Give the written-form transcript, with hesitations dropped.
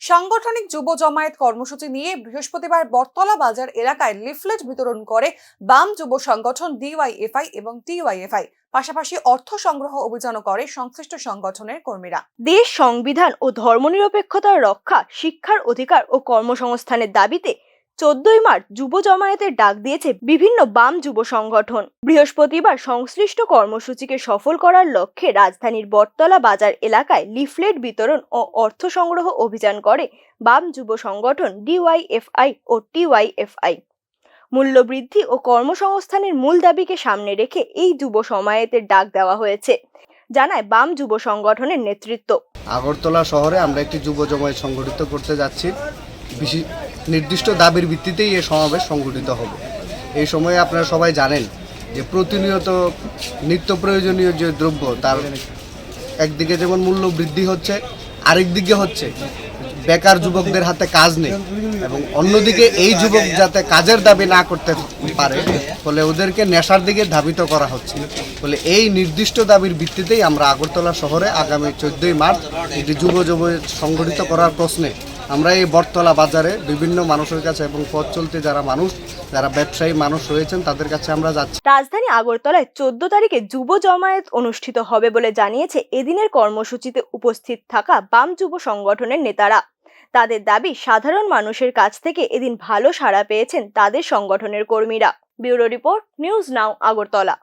সাংগঠনিক যুব জমায়েত কর্মসূচি নিয়ে বৃহস্পতিবার বটতলা বাজার এলাকায় লিফলেট বিতরণ করে বাম যুব সংগঠন ডিওয়াইএফআই এবং টিওয়াইএফআই। পাশাপাশি অর্থ সংগ্রহ অভিযানও করে সংশ্লিষ্ট সংগঠনের কর্মীরা। দেশ, সংবিধান ও ধর্মনিরপেক্ষতার রক্ষা, শিক্ষার অধিকার ও কর্মসংস্থানের দাবিতে 14ই মার্চ যুব জমায়েতের ডাক দিয়েছে বিভিন্ন বাম যুব সংগঠন। বৃহস্পতিবার সংশ্লিষ্ট কর্মসূচিকে সফল করার লক্ষ্যে রাজধানীর বটতলা বাজার এলাকায় লিফলেট বিতরণ ও অর্থ সংগ্রহ অভিযান করে বাম যুব সংগঠন ডিওয়াইএফআই ও টিওয়াইএফআই। মূল্যবৃদ্ধি ও কর্মসংস্থানের মূল দাবিকে সামনে রেখে এই যুব জমায়েতের ডাক দেওয়া হয়েছে, জানায় বাম যুব সংগঠনের নেতৃত্ব। আগরতলা শহরে আমরা একটি যুব জমায়েত সংগঠিত করতে যাচ্ছি। নির্দিষ্ট দাবির ভিত্তিতেই এই সমাবেশ সংগঠিত হবে। এই সময়ে আপনারা সবাই জানেন যে প্রতিনিয়ত নিত্য প্রয়োজনীয় যে দ্রব্য তার একদিকে যেমন মূল্য বৃদ্ধি হচ্ছে, আরেক দিকে হচ্ছে বেকার যুবকদের হাতে কাজ নেই, এবং অন্যদিকে এই যুবক যাতে কাজের দাবি না করতে পারে ফলে ওদেরকে নেশার দিকে ধাবিত করা হচ্ছে। ফলে এই নির্দিষ্ট দাবির ভিত্তিতেই আমরা আগরতলা শহরে আগামী 14ই মার্চ একটি যুব জমায়েত সংগঠিত করার প্রশ্নে আমরা এই বটতলা বাজারে বিভিন্ন মানুষের কাছে এবং পথ চলতে যারা ব্যবসায়ী মানুষ রয়েছেন তাদের কাছে আমরা যাচ্ছি। রাজধানী আগরতলায় 14 তারিখে যুব জমায়েত অনুষ্ঠিত হবে বলে জানিয়েছে এদিনের কর্মসূচিতে উপস্থিত থাকা বাম যুব সংগঠনের নেতারা। তাদের দাবি, সাধারণ মানুষের কাছ থেকে এদিন ভালো সাড়া পেয়েছেন তাদের সংগঠনের কর্মীরা। Bureau report, news now, Agartala.